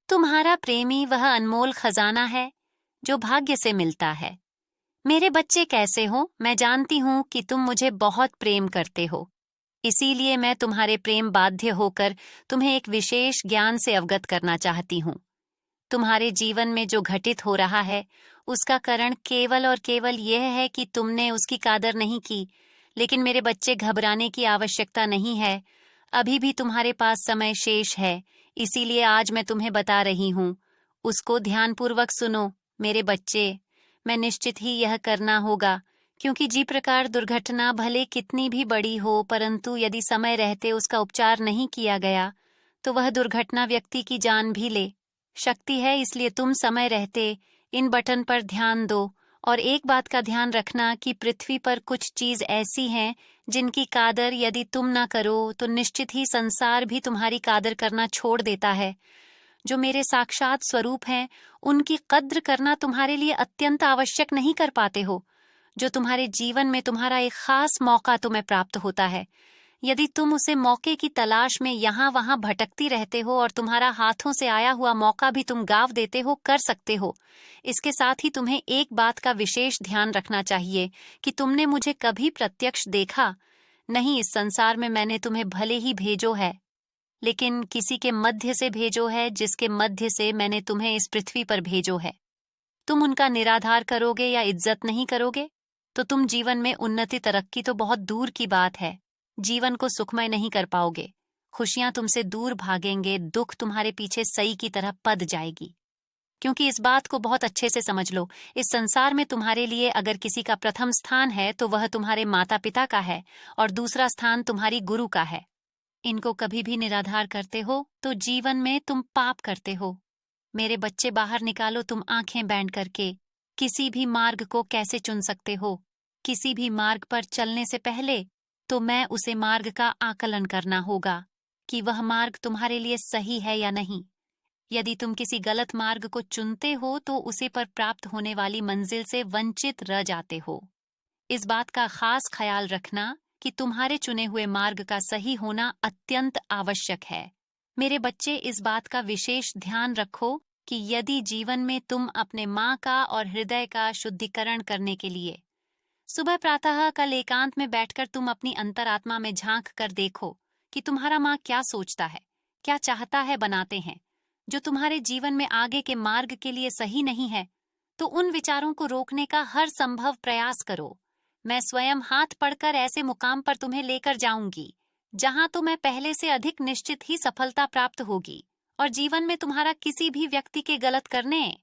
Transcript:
तुम्हारा प्रेमी वह अनमोल खजाना है जो भाग्य से मिलता है। मेरे बच्चे कैसे हो, मैं जानती हूँ कि तुम मुझे बहुत प्रेम करते हो। इसीलिए मैं तुम्हारे प्रेम बाध्य होकर तुम्हें एक विशेष ज्ञान से अवगत करना चाहती हूँ। तुम्हारे जीवन में जो घटित हो रहा है उसका कारण केवल और केवल यह है कि तुमने उसकी कादर नहीं की। लेकिन मेरे बच्चे, घबराने की आवश्यकता नहीं है। अभी भी तुम्हारे पास समय शेष है, इसीलिए आज मैं तुम्हें बता रही हूँ। उसको ध्यानपूर्वक सुनो मेरे बच्चे। मैं निश्चित ही यह करना होगा, क्योंकि जी प्रकार दुर्घटना भले कितनी भी बड़ी हो, परंतु यदि समय रहते उसका उपचार नहीं किया गया तो वह दुर्घटना व्यक्ति की जान भी ले शक्ति है। इसलिए तुम समय रहते इन बटन पर ध्यान दो। और एक बात का ध्यान रखना कि पृथ्वी पर कुछ चीज ऐसी हैं जिनकी कादर यदि तुम ना करो तो निश्चित ही संसार भी तुम्हारी कादर करना छोड़ देता है। जो मेरे साक्षात स्वरूप हैं उनकी कद्र करना तुम्हारे लिए अत्यंत आवश्यक नहीं कर पाते हो। जो तुम्हारे जीवन में तुम्हारा एक खास मौका तुम्हें प्राप्त होता है, यदि तुम उसे मौके की तलाश में यहाँ वहां भटकती रहते हो और तुम्हारा हाथों से आया हुआ मौका भी तुम गाँव देते हो, कर सकते हो। इसके साथ ही तुम्हें एक बात का विशेष ध्यान रखना चाहिए कि तुमने मुझे कभी प्रत्यक्ष देखा नहीं। इस संसार में मैंने तुम्हें भले ही भेजो है, लेकिन किसी के मध्य से भेजो है, जिसके मध्य से मैंने तुम्हें इस पृथ्वी पर भेजो है। तुम उनका निराधार करोगे या इज्जत नहीं करोगे तो तुम जीवन में उन्नति तरक्की तो बहुत दूर की बात है, जीवन को सुखमय नहीं कर पाओगे। खुशियां तुमसे दूर भागेंगे, दुख तुम्हारे पीछे सई की तरह पद जाएगी। क्योंकि इस बात को बहुत अच्छे से समझ लो, इस संसार में तुम्हारे लिए अगर किसी का प्रथम स्थान है तो वह तुम्हारे माता पिता का है और दूसरा स्थान तुम्हारी गुरु का है। इनको कभी भी निराधार करते हो तो जीवन में तुम पाप करते हो। मेरे बच्चे, बाहर निकालो तुम आंखें बैंड करके। किसी भी मार्ग को कैसे चुन सकते हो? किसी भी मार्ग पर चलने से पहले तो मैं उसे मार्ग का आकलन करना होगा कि वह मार्ग तुम्हारे लिए सही है या नहीं। यदि तुम किसी गलत मार्ग को चुनते हो तो उसे पर प्राप्त होने वाली मंजिल से वंचित रह जाते हो। इस बात का खास ख्याल रखना कि तुम्हारे चुने हुए मार्ग का सही होना अत्यंत आवश्यक है। मेरे बच्चे, इस बात का विशेष ध्यान रखो कि यदि जीवन में तुम अपने माँ का और हृदय का शुद्धिकरण करने के लिए सुबह प्रातः कल एकांत में बैठकर तुम अपनी अंतरात्मा में झांक कर देखो कि तुम्हारा माँ क्या सोचता है, क्या चाहता है, बनाते हैं जो तुम्हारे जीवन में आगे के मार्ग के लिए सही नहीं है, तो उन विचारों को रोकने का हर संभव प्रयास करो। मैं स्वयं हाथ पढ़कर ऐसे मुकाम पर तुम्हें लेकर जाऊंगी जहां तो मैं पहले से अधिक निश्चित ही सफलता प्राप्त होगी और जीवन में तुम्हारा किसी भी व्यक्ति के गलत करने